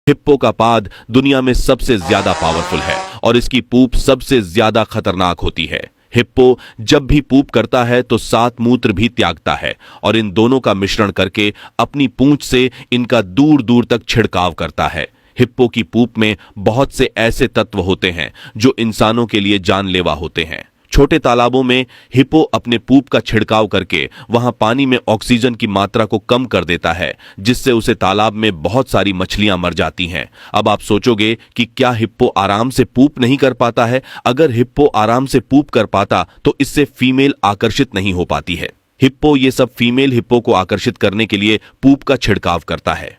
Hippo का पाद दुनिया में सबसे ज्यादा पावरफुल है और इसकी पूप सबसे ज्यादा खतरनाक होती है। हिप्पो जब भी पूप करता है तो 7 मूत्र भी त्यागता है और इन दोनों का मिश्रण करके अपनी पूंछ से इनका दूर दूर तक छिड़काव करता है। हिप्पो की पूप में बहुत से ऐसे तत्व होते हैं जो इंसानों के लिए जानलेवा होते हैं। छोटे तालाबों में हिप्पो अपने पूप का छिड़काव करके वहां पानी में ऑक्सीजन की मात्रा को कम कर देता है, जिससे उसे तालाब में बहुत सारी मछलियां मर जाती हैं। अब आप सोचोगे कि क्या हिप्पो आराम से पूप नहीं कर पाता है? अगर हिप्पो आराम से पूप कर पाता तो इससे फीमेल आकर्षित नहीं हो पाती है। हिप्पो ये सब फीमेल हिप्पो को आकर्षित करने के लिए पूप का छिड़काव करता है।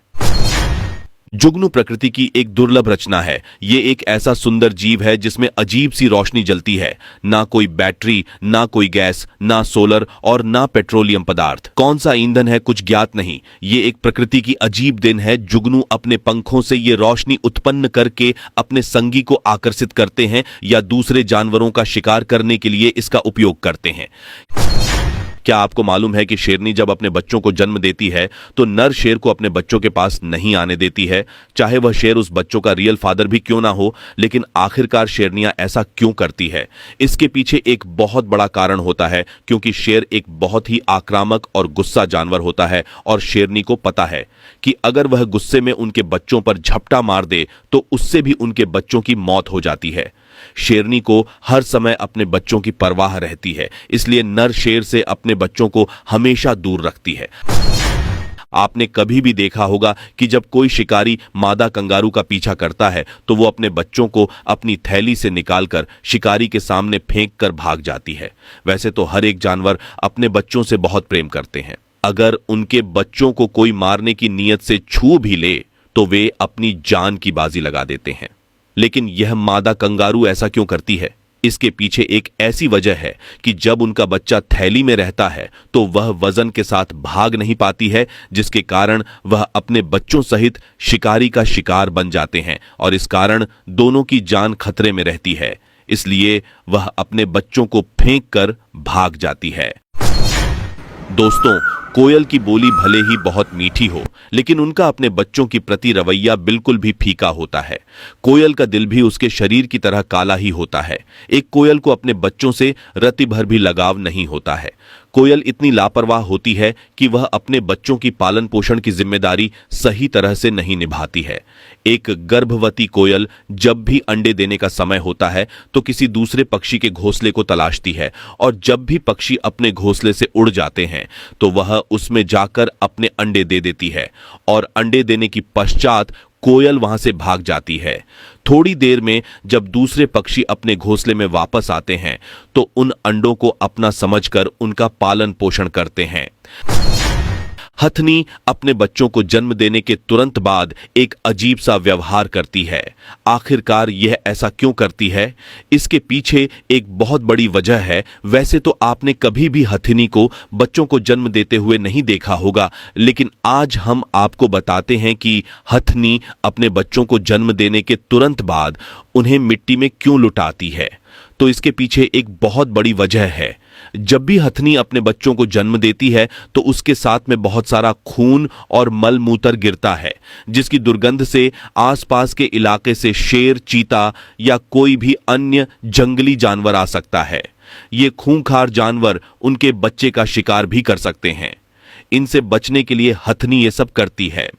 जुगनू प्रकृति की एक दुर्लभ रचना है। ये एक ऐसा सुंदर जीव है जिसमें अजीब सी रोशनी जलती है। ना कोई बैटरी, ना कोई गैस, ना सोलर और ना पेट्रोलियम पदार्थ। कौन सा ईंधन है कुछ ज्ञात नहीं। ये एक प्रकृति की अजीब देन है। जुगनू अपने पंखों से ये रोशनी उत्पन्न करके अपने संगी को आकर्षित करते हैं या दूसरे जानवरों का शिकार करने के लिए इसका उपयोग करते हैं। क्या आपको मालूम है कि शेरनी जब अपने बच्चों को जन्म देती है तो नर शेर को अपने बच्चों के पास नहीं आने देती है, चाहे वह शेर उस बच्चों का रियल फादर भी क्यों ना हो। लेकिन आखिरकार शेरनियां ऐसा क्यों करती है? इसके पीछे एक बहुत बड़ा कारण होता है, क्योंकि शेर एक बहुत ही आक्रामक और गुस्सा जानवर होता है और शेरनी को पता है कि अगर वह गुस्से में उनके बच्चों पर झपटा मार दे तो उससे भी उनके बच्चों की मौत हो जाती है। शेरनी को हर समय अपने बच्चों की परवाह रहती है, इसलिए नर शेर से अपने बच्चों को हमेशा दूर रखती है। आपने कभी भी देखा होगा कि जब कोई शिकारी मादा कंगारू का पीछा करता है तो वो अपने बच्चों को अपनी थैली से निकालकर शिकारी के सामने फेंक कर भाग जाती है। वैसे तो हर एक जानवर अपने बच्चों से बहुत प्रेम करते हैं। अगर उनके बच्चों को कोई मारने की नीयत से छू भी ले तो वे अपनी जान की बाजी लगा देते हैं। लेकिन यह मादा कंगारू ऐसा क्यों करती है? इसके पीछे एक ऐसी वजह है कि जब उनका बच्चा थैली में रहता है तो वह वजन के साथ भाग नहीं पाती है, जिसके कारण वह अपने बच्चों सहित शिकारी का शिकार बन जाते हैं और इस कारण दोनों की जान खतरे में रहती है। इसलिए वह अपने बच्चों को फेंक कर भाग जाती है। दोस्तों, कोयल की बोली भले ही बहुत मीठी हो, लेकिन उनका अपने बच्चों की प्रति रवैया बिल्कुल भी फीका होता है। कोयल का दिल भी उसके शरीर की तरह काला ही होता है। एक कोयल को अपने बच्चों से रत्ती भर भी लगाव नहीं होता है। कोयल इतनी लापरवाह होती है कि वह अपने बच्चों की पालन पोषण की जिम्मेदारी सही तरह से नहीं निभाती है। एक गर्भवती कोयल जब भी अंडे देने का समय होता है तो किसी दूसरे पक्षी के घोंसले को तलाशती है और जब भी पक्षी अपने घोंसले से उड़ जाते हैं तो वह उसमें जाकर अपने अंडे दे देती है और अंडे देने की पश्चात कोयल वहां से भाग जाती है। थोड़ी देर में जब दूसरे पक्षी अपने घोंसले में वापस आते हैं तो उन अंडों को अपना समझकर उनका पालन पोषण करते हैं। हथनी अपने बच्चों को जन्म देने के तुरंत बाद एक अजीब सा व्यवहार करती है। आखिरकार यह ऐसा क्यों करती है? इसके पीछे एक बहुत बड़ी वजह है। वैसे तो आपने कभी भी हथनी को बच्चों को जन्म देते हुए नहीं देखा होगा, लेकिन आज हम आपको बताते हैं कि हथनी अपने बच्चों को जन्म देने के तुरंत बाद उन्हें मिट्टी में क्यों लुटाती है। तो इसके पीछे एक बहुत बड़ी वजह है। जब भी हथनी अपने बच्चों को जन्म देती है तो उसके साथ में बहुत सारा खून और मल मूत्र गिरता है, जिसकी दुर्गंध से आसपास के इलाके से शेर, चीता या कोई भी अन्य जंगली जानवर आ सकता है। ये खूंखार जानवर उनके बच्चे का शिकार भी कर सकते हैं। इनसे बचने के लिए हथनी ये सब करती है।